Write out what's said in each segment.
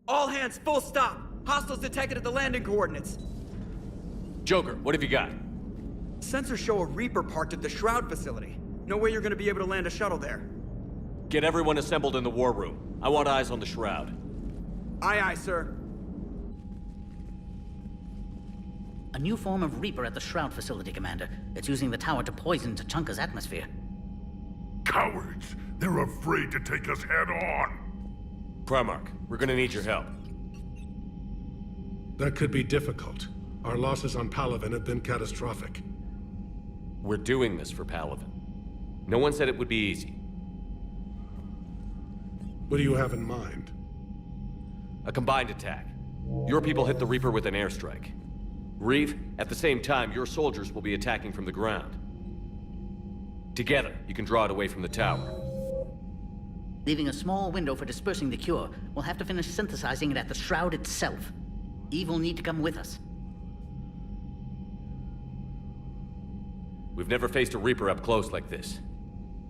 All hands, full stop. Hostiles detected at the landing coordinates. Joker, what have you got? Sensors show a Reaper parked at the Shroud facility. No way you're gonna be able to land a shuttle there. Get everyone assembled in the war room. I want eyes on the Shroud. Aye, aye, sir. A new form of Reaper at the Shroud facility, Commander. It's using the tower to poison Tachanka's atmosphere. Cowards! They're afraid to take us head on! Primarch, we're gonna need your help. That could be difficult. Our losses on Palaven have been catastrophic. We're doing this for Palaven. No one said it would be easy. What do you have in mind? A combined attack. Your people hit the Reaper with an airstrike. Reeve, at the same time, your soldiers will be attacking from the ground. Together, you can draw it away from the tower. Leaving a small window for dispersing the cure, we'll have to finish synthesizing it at the Shroud itself. Eve will need to come with us. We've never faced a Reaper up close like this.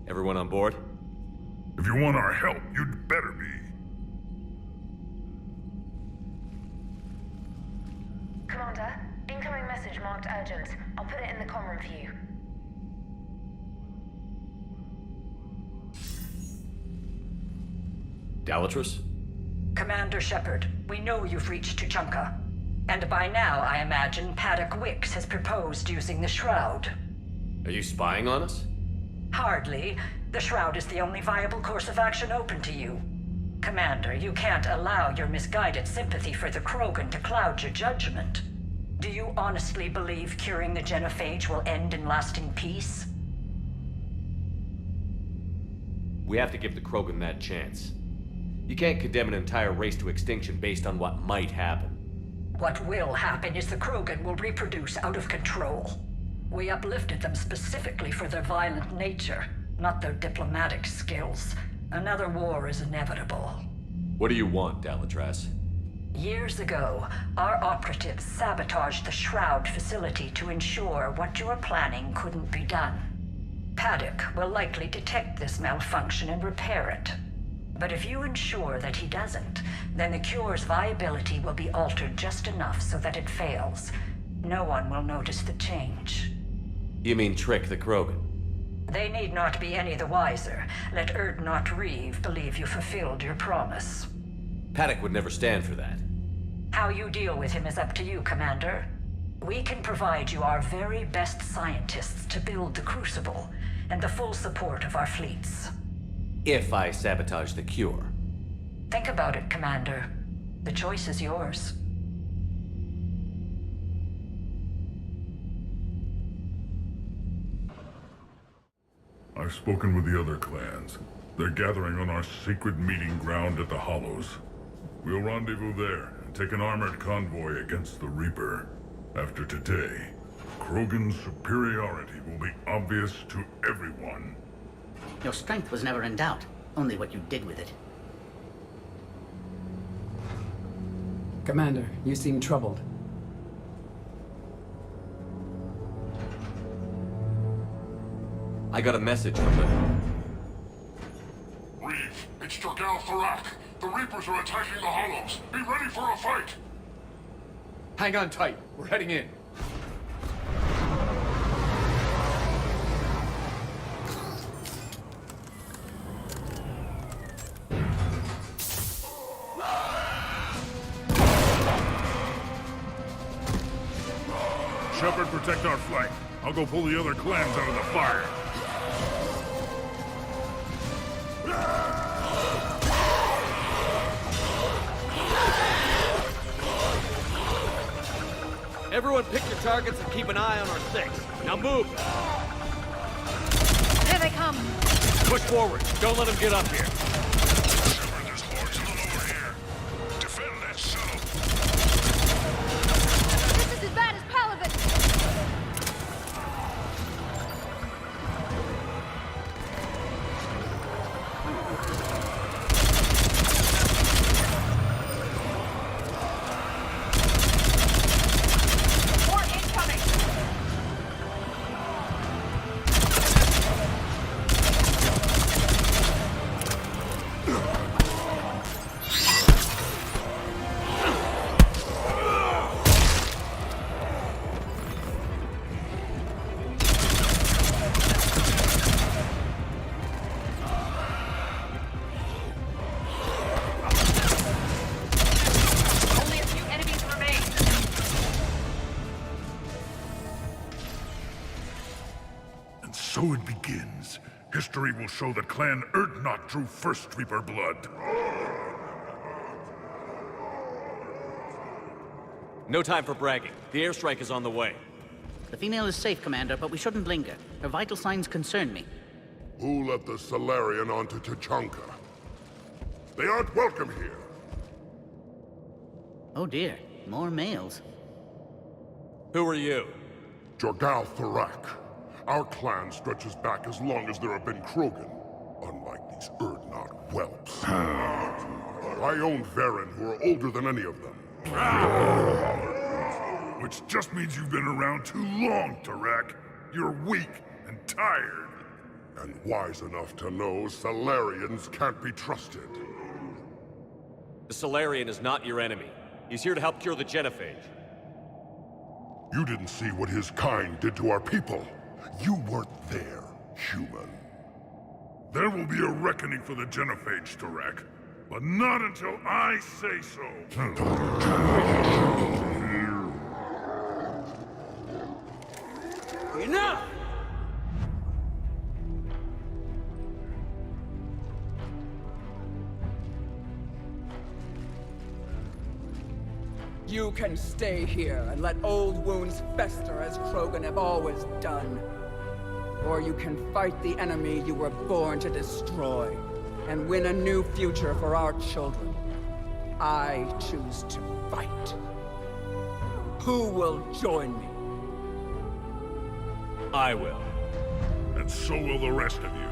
Everyone on board? If you want our help, you'd better be. Commander, incoming message marked urgent. I'll put it in the comm room for you. Dalatrus? Commander Shepard, we know you've reached Tучанка. And by now, I imagine Paddock Wicks has proposed using the Shroud. Are you spying on us? Hardly. The Shroud is the only viable course of action open to you. Commander, you can't allow your misguided sympathy for the Krogan to cloud your judgment. Do you honestly believe curing the genophage will end in lasting peace? We have to give the Krogan that chance. You can't condemn an entire race to extinction based on what might happen. What will happen is the Krogan will reproduce out of control. We uplifted them specifically for their violent nature, not their diplomatic skills. Another war is inevitable. What do you want, Dalatrus? Years ago, our operatives sabotaged the Shroud facility to ensure what you were planning couldn't be done. Paddock will likely detect this malfunction and repair it. But if you ensure that he doesn't, then the cure's viability will be altered just enough so that it fails. No one will notice the change. You mean trick the Krogan? They need not be any the wiser. Let Erdnot Reeve believe you fulfilled your promise. Paddock would never stand for that. How you deal with him is up to you, Commander. We can provide you our very best scientists to build the Crucible, and the full support of our fleets. If I sabotage the cure. Think about it, Commander. The choice is yours. I've spoken with the other clans. They're gathering on our secret meeting ground at the Hollows. We'll rendezvous there and take an armored convoy against the Reaper. After today, Krogan's superiority will be obvious to everyone. Your strength was never in doubt, only what you did with it. Commander, you seem troubled. I got a message from them. Reeve, it's Jorgal Farak. The Reapers are attacking the Hollows. Be ready for a fight! Hang on tight. We're heading in. Shepard, protect our flank. I'll go pull the other clans out of the fire. Everyone pick your targets and keep an eye on our six. Now move! Here they come! Push forward. Don't let them get up here. Shepard, there's horsemen over here. Defend that shuttle. This is as bad as Palaven! More incoming! So it begins. History will show that Clan Erdnot drew first Reaper blood. No time for bragging. The airstrike is on the way. The female is safe, Commander, but we shouldn't linger. Her vital signs concern me. Who let the Solarian onto Tучанка? They aren't welcome here. Oh dear, more males. Who are you? Jorgal Thorak. Our clan stretches back as long as there have been Krogan, unlike these Erdnot whelps. I own Varen, who are older than any of them. Which just means you've been around too long, Thorak. You're weak and tired. And wise enough to know Solarians can't be trusted. The Solarian is not your enemy. He's here to help cure the genophage. You didn't see what his kind did to our people. You weren't there, human. There will be a reckoning for the genophage, Thorak. But not until I say so. Enough! You can stay here and let old wounds fester as Krogan have always done. Or you can fight the enemy you were born to destroy and win a new future for our children. I choose to fight. Who will join me? I will. And so will the rest of you.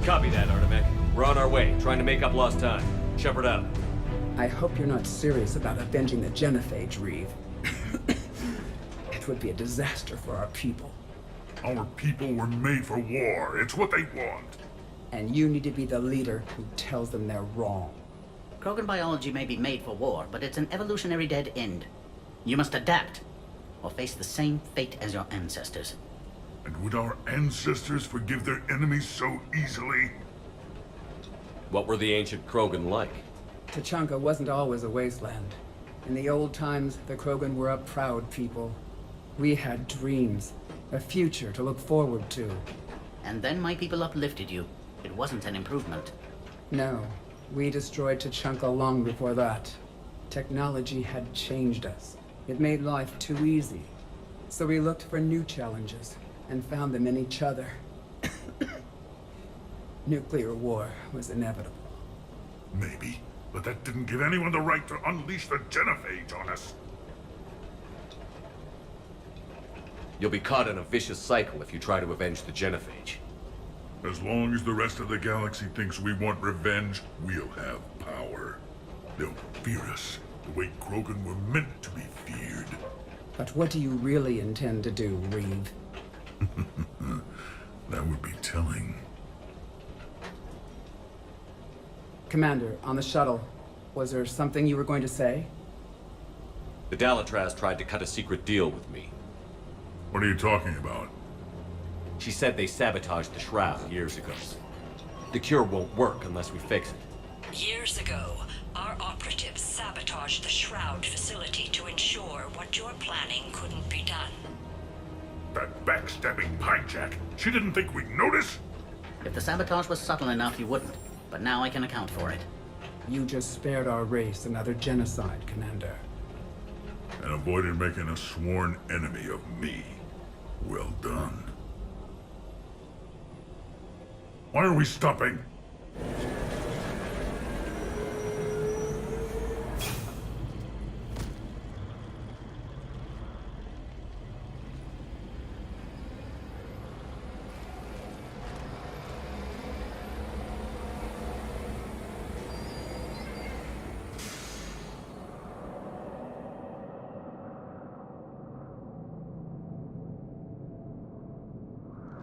Copy that, Artemek. We're on our way, trying to make up lost time. Shepard out. I hope you're not serious about avenging the genophage, Reeve. It would be a disaster for our people. Our people were made for war. It's what they want. And you need to be the leader who tells them they're wrong. Krogan biology may be made for war, but it's an evolutionary dead end. You must adapt, or face the same fate as your ancestors. And would our ancestors forgive their enemies so easily? What were the ancient Krogan like? Tучанка wasn't always a wasteland. In the old times, the Krogan were a proud people. We had dreams, a future to look forward to. And then my people uplifted you. It wasn't an improvement. No, we destroyed Tучанка long before that. Technology had changed us. It made life too easy. So we looked for new challenges and found them in each other. Nuclear war was inevitable. Maybe, but that didn't give anyone the right to unleash the genophage on us. You'll be caught in a vicious cycle if you try to avenge the genophage. As long as the rest of the galaxy thinks we want revenge, we'll have power. They'll fear us the way Krogan were meant to be feared. But what do you really intend to do, Reeve? That would be telling. Commander, on the shuttle, was there something you were going to say? The Dalatraz tried to cut a secret deal with me. What are you talking about? She said they sabotaged the Shroud years ago. The cure won't work unless we fix it. Years ago, our operatives sabotaged the Shroud facility to ensure what you're planning couldn't be done. That backstabbing hijack. She didn't think we'd notice? If the sabotage was subtle enough, you wouldn't. But now I can account for it. You just spared our race another genocide, Commander. And avoided making a sworn enemy of me. Well done. Why are we stopping?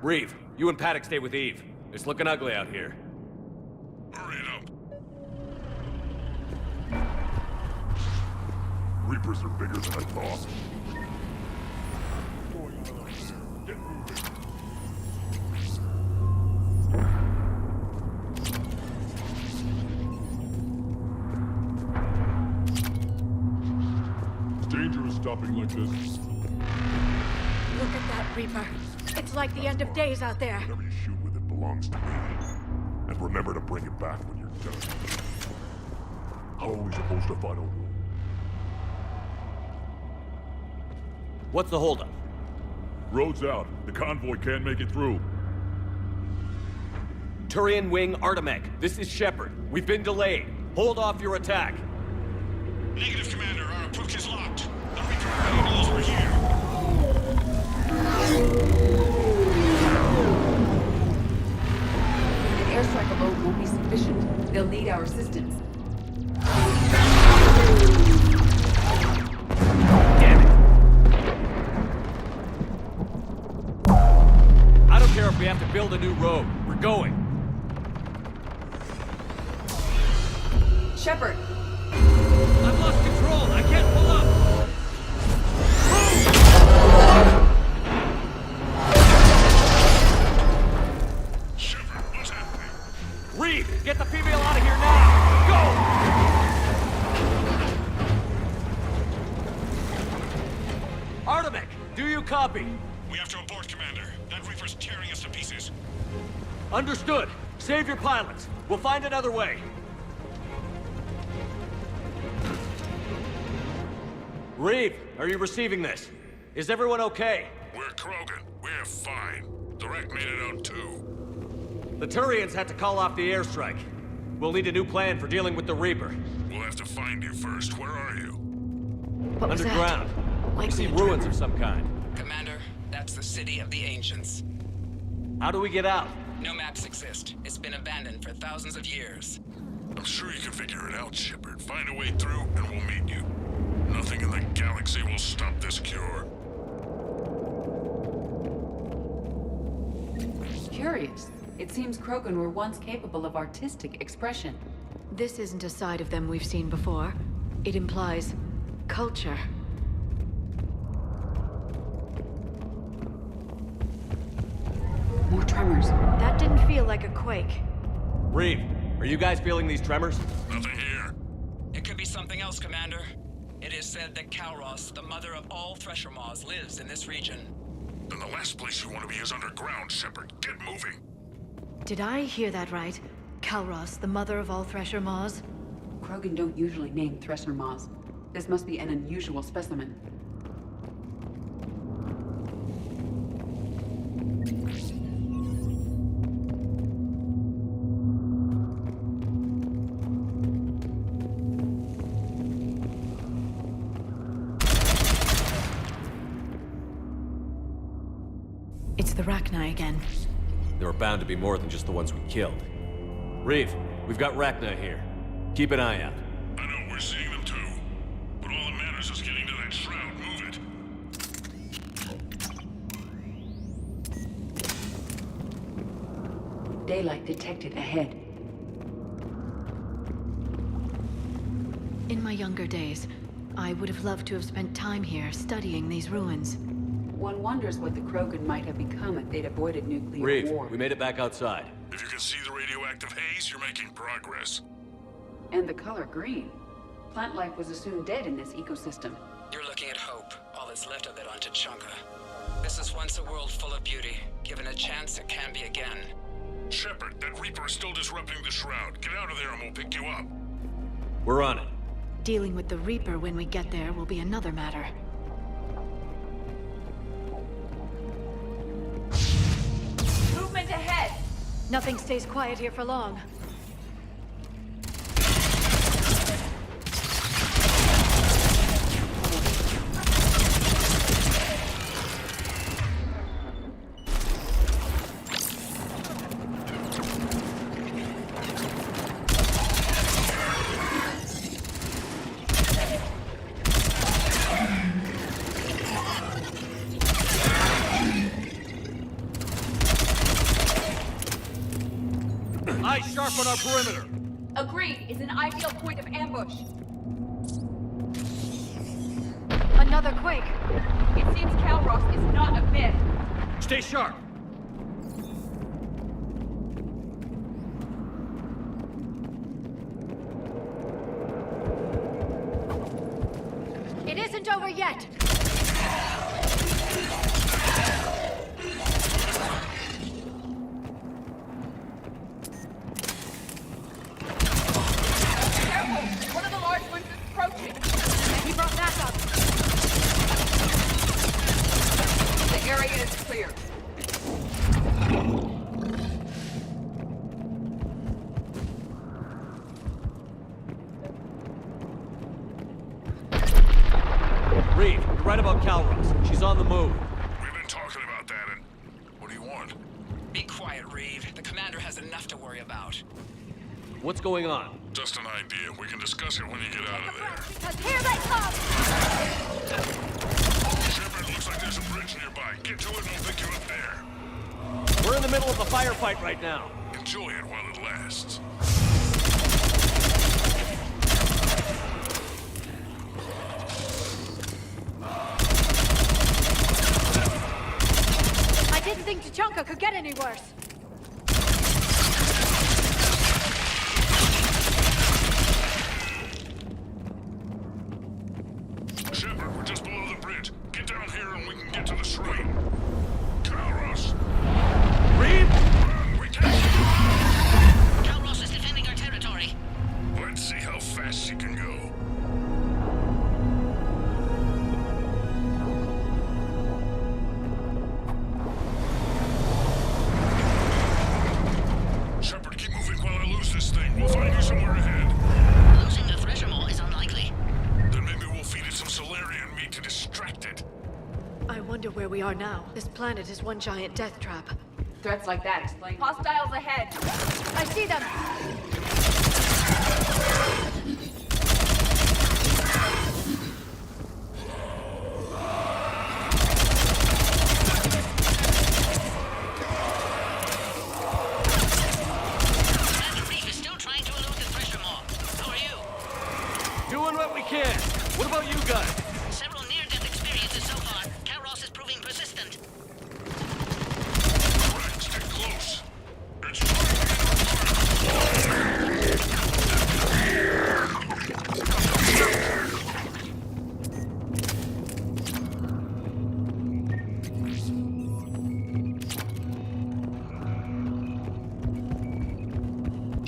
Reeve, you and Paddock stay with Eve. It's looking ugly out here. Reapers are bigger than I thought. Get moving. It's dangerous stopping like this. Look at that Reaper. It's like the end of days out there. Whatever you shoot with it belongs to me. And remember to bring it back when you're done. How are we supposed to fight over? What's the holdup? Road's out. The convoy can't make it through. Turian Wing Artemek, this is Shepard. We've been delayed. Hold off your attack. Negative, Commander. Our approach is locked. The Reaper is over here. An airstrike alone won't be sufficient. They'll need our assistance. Damn it! I don't care if we have to build a new road. We're going. Shepard! I've lost control. I can't pull up. Shepard, what's happening? Reed, get the female out of here now. Go! Artemek, do you copy? We have to abort, Commander. That Reaper's tearing us to pieces. Understood. Save your pilots. We'll find another way. Reeve, are you receiving this? Is everyone okay? We're Krogan. We're fine. The wreck made it out too. The Turians had to call off the airstrike. We'll need a new plan for dealing with the Reaper. We'll have to find you first. Where are you? What was Underground. that? I see ruins of some kind. Commander, that's the city of the ancients. How do we get out? No maps exist. It's been abandoned for thousands of years. I'm sure you can figure it out, Shepard. Find a way through, and we'll meet you. Nothing in the galaxy will stop this cure. Curious. It seems Krogan were once capable of artistic expression. This isn't a side of them we've seen before. It implies culture. More tremors. That didn't feel like a quake. Reeve, are you guys feeling these tremors? Nothing here. It could be something else, Commander. It is said that Kalros, the mother of all thresher maws, lives in this region. Then the last place you want to be is underground, Shepard. Get moving. Did I hear that right? Kalros, the mother of all thresher maws? Krogan don't usually name thresher maws. This must be an unusual specimen. It's the Rachni again. There are bound to be more than just the ones we killed. Reeve, we've got Rachni here. Keep an eye out. I know, we're seeing them too. But all that matters is getting to that shroud. Move it. Daylight detected ahead. In my younger days, I would have loved to have spent time here studying these ruins. One wonders what the Krogan might have become if they'd avoided nuclear Reeve, war. we made it back outside. If you can see the radioactive haze, you're making progress. And the color green. Plant life was assumed dead in this ecosystem. You're looking at hope, all that's left of it on Tучанка. This is once a world full of beauty. Given a chance, it can be again. Shepard, that Reaper is still disrupting the shroud. Get out of there and we'll pick you up. We're on it. Dealing with the Reaper when we get there will be another matter. Movement ahead! Nothing stays quiet here for long. Eyes sharp on our perimeter. Agreed. It's an ideal point of ambush. another quake. It seems Calros is not a myth. Stay sharp! It isn't over yet! Careful! One of the large ones is approaching. He brought backup. The area is clear. Reeve, you're right about Calros. She's on the move. We've been talking about that, and what do you want? Be quiet, Reeve. The commander has enough to worry about. What's going on? Just an idea. We can discuss it when you get out of there. Because here they come! Shepard, looks like there's a bridge nearby. Get to it and we'll pick you up there. We're in the middle of a firefight right now. Enjoy it while it lasts. I didn't think Tучанка could get any worse. Shepard, we're just below the bridge. Get down here and we can get to the shrine. Calros! Reeve! Run, we can't! Calros is defending our territory. Let's see how fast she can go. Shepard, keep moving while I lose this thing. We'll find you somewhere ahead. Losing the Thresher Maw is unlikely. Then maybe we'll feed it some Solarian meat to distract it. I wonder where we are now. This planet is one giant death trap. Threats like that explain. Hostiles ahead. I see them! Commander Reeve is still trying to elude the Thresher Maw. How are you? Doing what we can. What about you guys? Several near-death experiences so far. Calros is proving persistent. Right, stick close. It's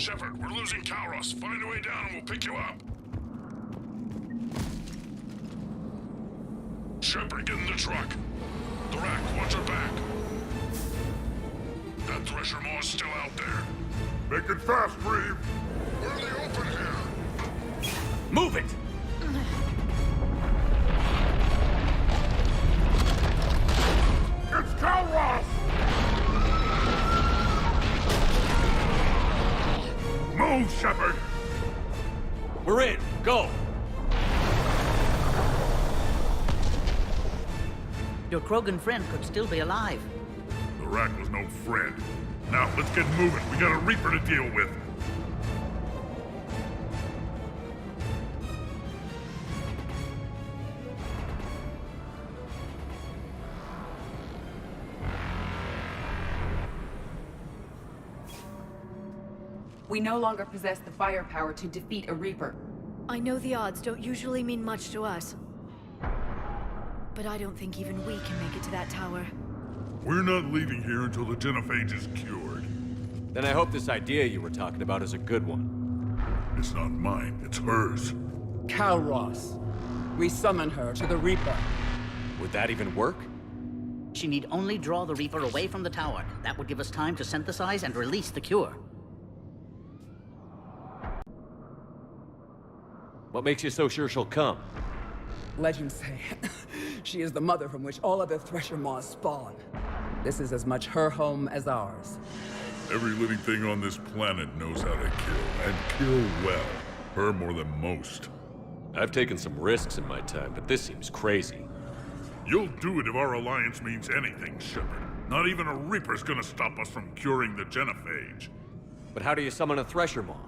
Shepard, we're losing Calros. Find a way down and we'll pick you up. Shepard, get in the truck. The rack, watch your back. That Thresher Maw is still out there. Make it fast, Reeve. We're in the open here. Move it! It's Calros! Move, Shepard! We're in. Go! Your Krogan friend could still be alive. The rack was no friend. Now, let's get moving. We got a Reaper to deal with. We no longer possess the firepower to defeat a Reaper. I know the odds don't usually mean much to us. But I don't think even we can make it to that tower. We're not leaving here until the genophage is cured. Then I hope this idea you were talking about is a good one. It's not mine, it's hers. Calros. We summon her to the Reaper. Would that even work? She need only draw the Reaper away from the tower. That would give us time to synthesize and release the cure. What makes you so sure she'll come? Legends say she is the mother from which all other Thresher Maws spawn. This is as much her home as ours. Every living thing on this planet knows how to kill, and kill well. Her more than most. I've taken some risks in my time, but this seems crazy. You'll do it if our alliance means anything, Shepard. Not even a Reaper's gonna stop us from curing the genophage. But how do you summon a Thresher Maw?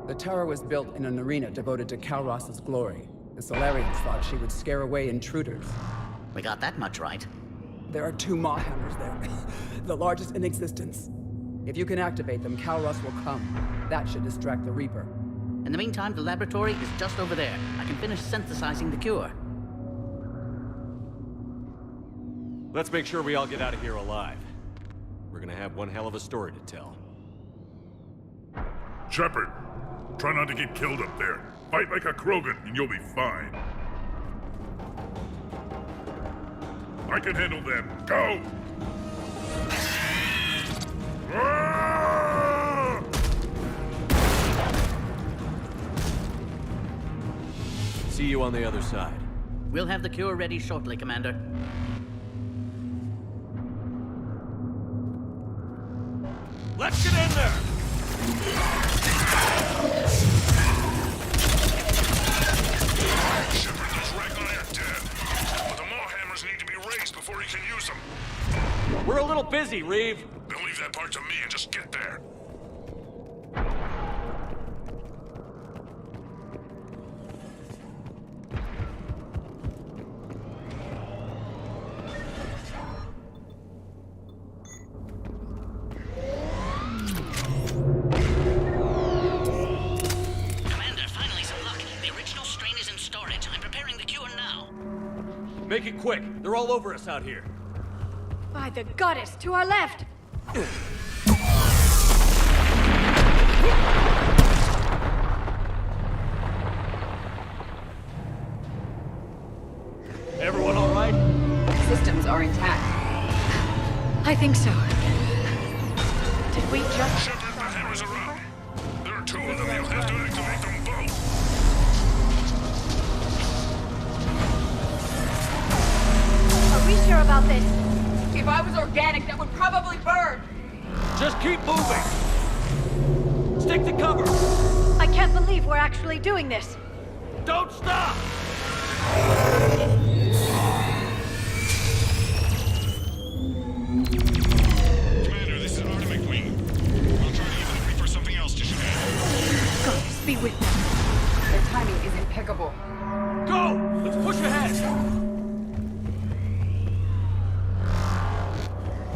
The tower was built in an arena devoted to Calros' glory. The Solarians thought she would scare away intruders. We got that much right. There are 2 maw hammers there, the largest in existence. If you can activate them, Kalrus will come. That should distract the Reaper. In the meantime, the laboratory is just over there. I can finish synthesizing the cure. Let's make sure we all get out of here alive. We're gonna have one hell of a story to tell. Shepard, try not to get killed up there. Fight like a Krogan and you'll be fine. I can handle them. Go! Ah! See you on the other side. We'll have the cure ready shortly, Commander. Let's get in there! Shepard, those Ragnar are dead. But the maw hammers need to be raised before he can use them. We're a little busy, Reeve. Then leave that part to me and just get there. Make it quick. They're all over us out here. By the goddess, to our left! Everyone all right? Systems are intact. I think so. Did we just... Shepard, the hammers are up. There are 2 of them. You'll have to activate them both. Are we sure about this? If I was organic, that would probably burn. Just keep moving. Stick to cover. I can't believe we're actually doing this. Don't stop! Commander, this is Artemis Queen. We'll try to give the Reaper something else to shoot at. Goddess be with them. Their timing is impeccable. Go! Let's push ahead!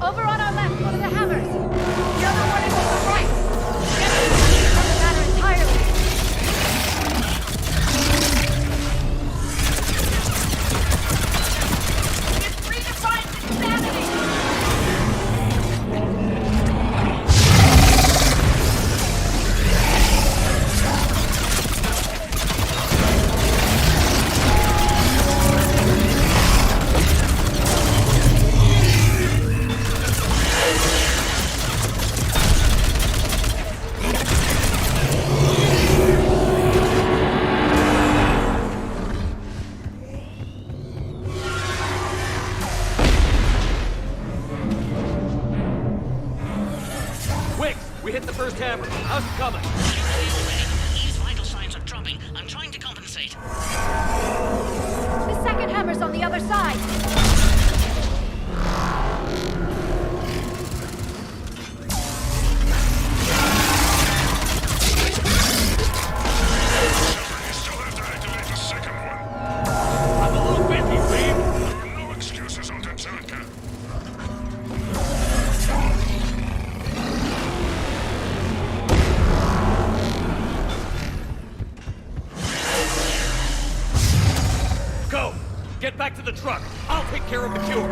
Over on our left, one of the hammers. The other one is on the right. Get it from the matter entirely. It's redefined insanity! We hit the first hammer. How's it coming? These vital signs are dropping. I'm trying to compensate. The second hammer's on the other side. You still have to activate the second one. I'm a little busy, Reeve. There are no excuses on Tучанка. Go! Get back to the truck. I'll take care of the cure.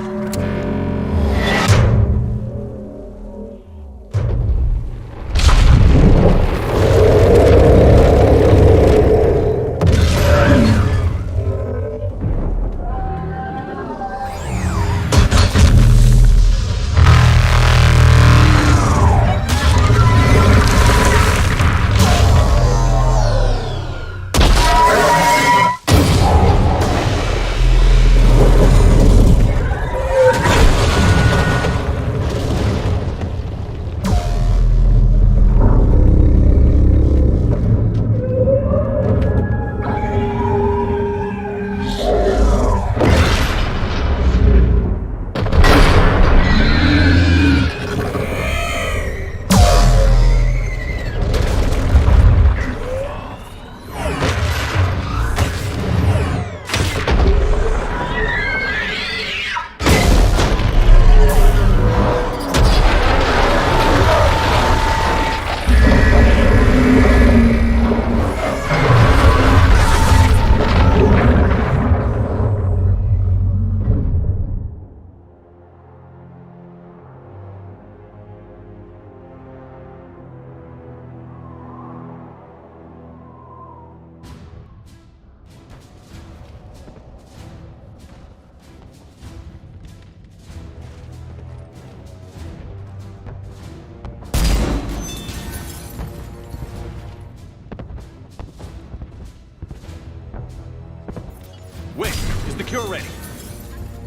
Cure ready.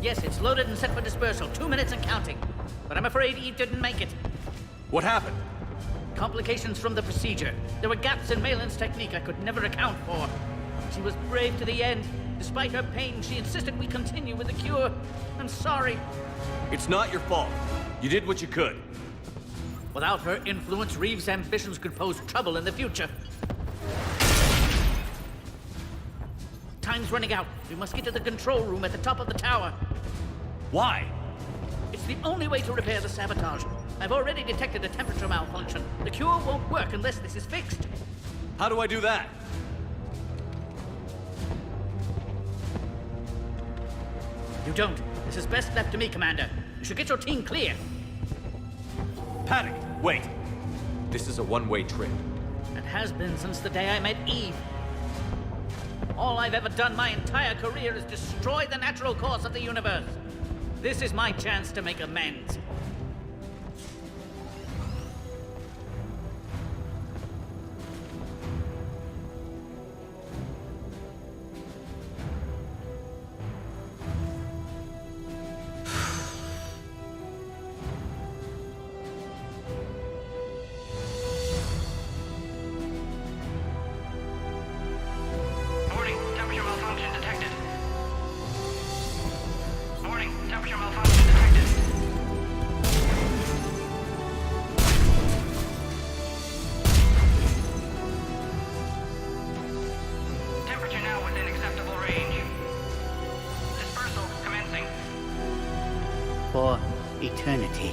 Yes, it's loaded and set for dispersal. 2 minutes and counting. But I'm afraid Eve didn't make it. What happened? Complications from the procedure. There were gaps in Malin's technique I could never account for. She was brave to the end. Despite her pain, she insisted we continue with the cure. I'm sorry. It's not your fault. You did what you could. Without her influence, Reeves' ambitions could pose trouble in the future. Time's running out. We must get to the control room at the top of the tower. Why? It's the only way to repair the sabotage. I've already detected a temperature malfunction. The cure won't work unless this is fixed. How do I do that? You don't. This is best left to me, Commander. You should get your team clear. Paddock, wait. This is a one-way trip. It has been since the day I met Eve. All I've ever done my entire career is destroy the natural course of the universe. This is my chance to make amends. Warning, temperature malfunction detected. Warning, temperature malfunction detected. Temperature now within acceptable range. Dispersal commencing. For eternity.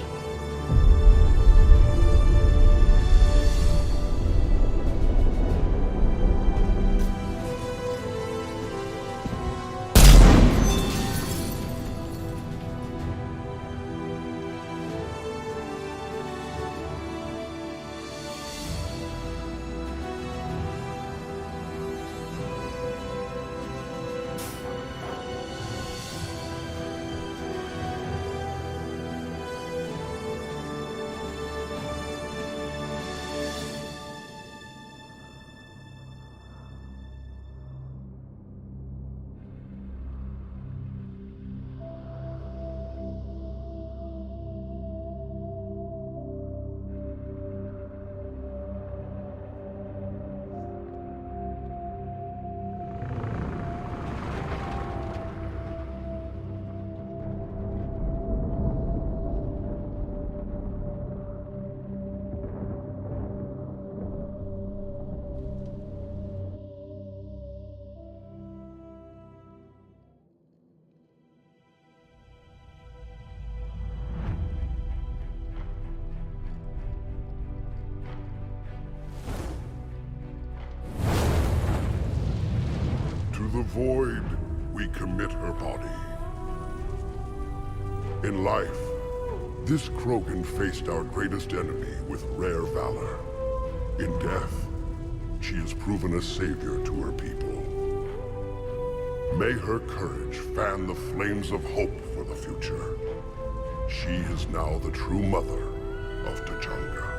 To the void, we commit her body. In life, this Krogan faced our greatest enemy with rare valor. In death, she has proven a savior to her people. May her courage fan the flames of hope for the future. She is now the true mother of Tучанка.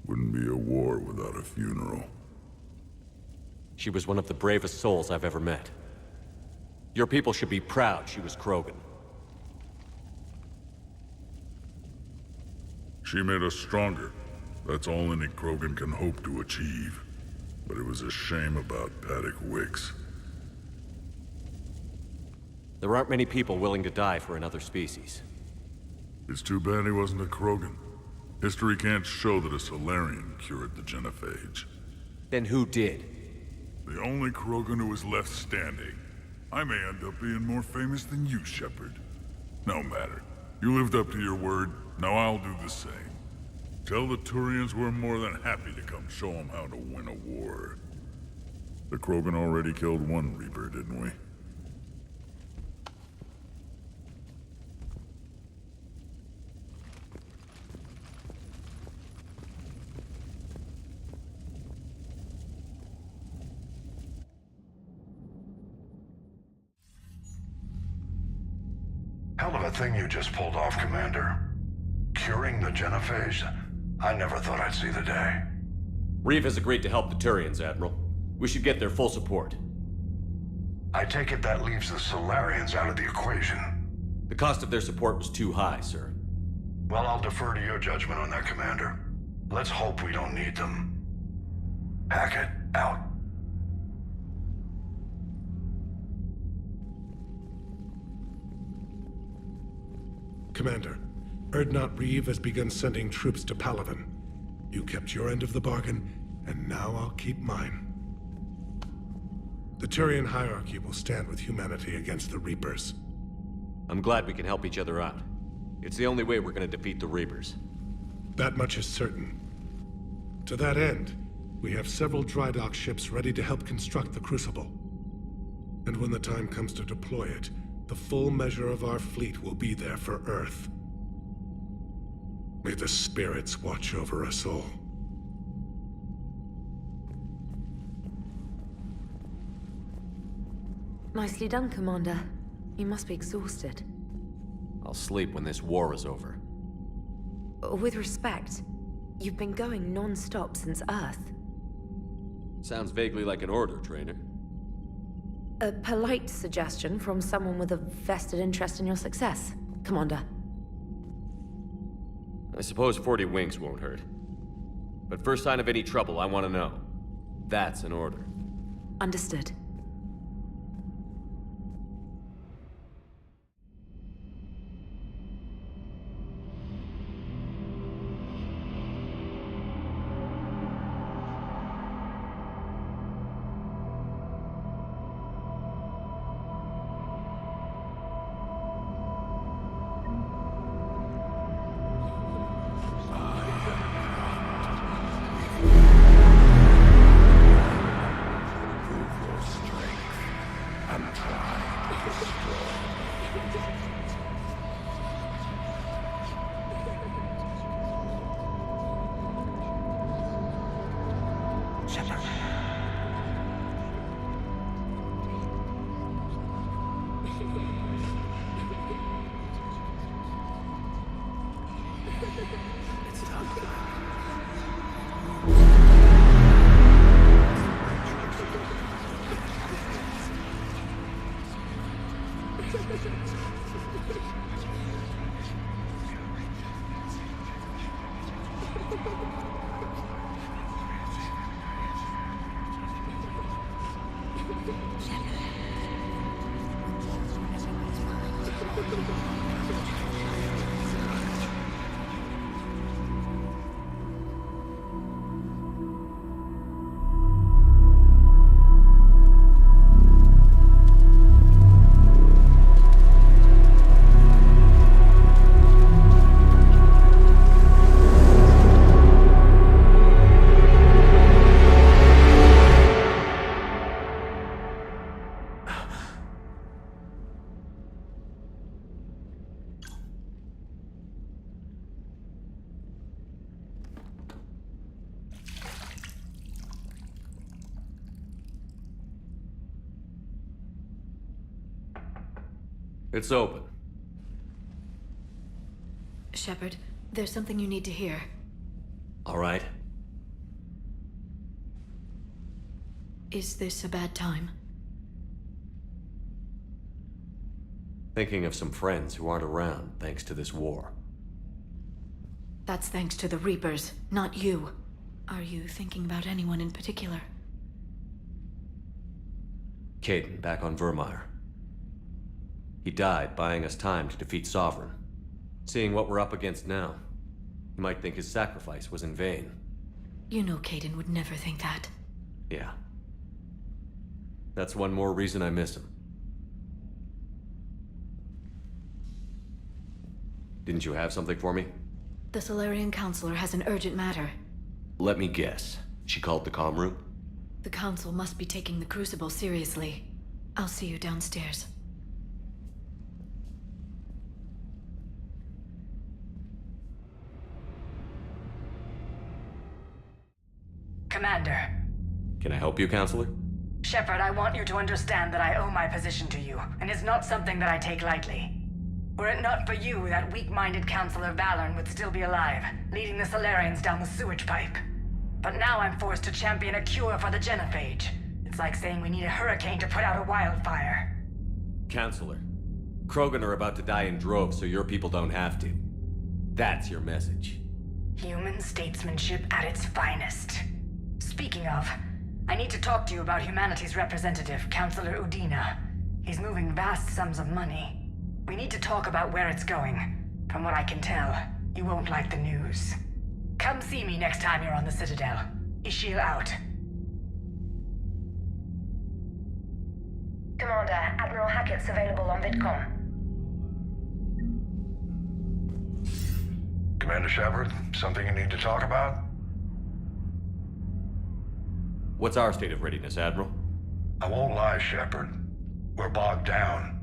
Wouldn't be a war without a funeral. She was one of the bravest souls I've ever met. Your people should be proud she was Krogan. She made us stronger. That's all any Krogan can hope to achieve. But it was a shame about Paddock Wicks. There aren't many people willing to die for another species. It's too bad he wasn't a Krogan. History can't show that a Solarian cured the genophage. Then who did? The only Krogan who was left standing. I may end up being more famous than you, Shepard. No matter. You lived up to your word, now I'll do the same. Tell the Turians we're more than happy to come show them how to win a war. The Krogan already killed one Reaper, didn't we? Hell of a thing you just pulled off, Commander. Curing the genophage? I never thought I'd see the day. Reeve has agreed to help the Turians, Admiral. We should get their full support. I take it that leaves the Solarians out of the equation. The cost of their support was too high, sir. Well, I'll defer to your judgment on that, Commander. Let's hope we don't need them. Hackett, out. Commander, Erdnot Reeve has begun sending troops to Palaven. You kept your end of the bargain, and now I'll keep mine. The Turian hierarchy will stand with humanity against the Reapers. I'm glad we can help each other out. It's the only way we're gonna defeat the Reapers. That much is certain. To that end, we have several dry dock ships ready to help construct the Crucible. And when the time comes to deploy it, the full measure of our fleet will be there for Earth. May the spirits watch over us all. Nicely done, Commander. You must be exhausted. I'll sleep when this war is over. With respect, you've been going non-stop since Earth. Sounds vaguely like an order, Trainer. A polite suggestion from someone with a vested interest in your success, Commander. I suppose 40 winks won't hurt. But first sign of any trouble, I want to know. That's an order. Understood. It's open. Shepard, there's something you need to hear. All right. Is this a bad time? Thinking of some friends who aren't around thanks to this war. That's thanks to the Reapers, not you. Are you thinking about anyone in particular? Caden, back on Vermeer. He died buying us time to defeat Sovereign. Seeing what we're up against now, you might think his sacrifice was in vain. You know Caden would never think that. Yeah. That's one more reason I miss him. Didn't you have something for me? The Solarian Counselor has an urgent matter. Let me guess. She called the comm room? The Council must be taking the Crucible seriously. I'll see you downstairs. Commander. Can I help you, Counselor? Shepard, I want you to understand that I owe my position to you, and it's not something that I take lightly. Were it not for you, that weak-minded Councillor Valorn would still be alive, leading the Solarians down the sewage pipe. But now I'm forced to champion a cure for the genophage. It's like saying we need a hurricane to put out a wildfire. Counselor, Krogan are about to die in droves so your people don't have to. That's your message. Human statesmanship at its finest. Speaking of, I need to talk to you about humanity's representative, Councillor Udina. He's moving vast sums of money. We need to talk about where it's going. From what I can tell, you won't like the news. Come see me next time you're on the Citadel. Ishil out. Commander, Admiral Hackett's available on VidCom. Commander Shepard, something you need to talk about? What's our state of readiness, Admiral? I won't lie, Shepard. We're bogged down.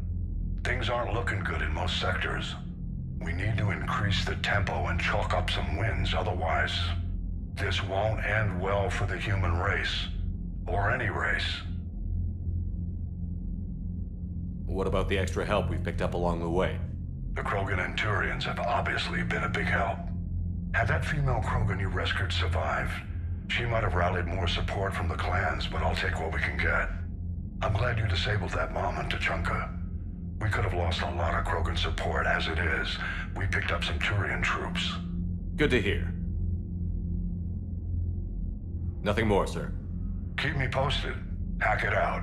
Things aren't looking good in most sectors. We need to increase the tempo and chalk up some wins, otherwise this won't end well for the human race. Or any race. What about the extra help we picked up along the way? The Krogan and Turians have obviously been a big help. Had that female Krogan you rescued survived, she might have rallied more support from the clans, but I'll take what we can get. I'm glad you disabled that mom in Tучанка. We could have lost a lot of Krogan support as it is. We picked up some Turian troops. Good to hear. Nothing more, sir. Keep me posted. Hack it out.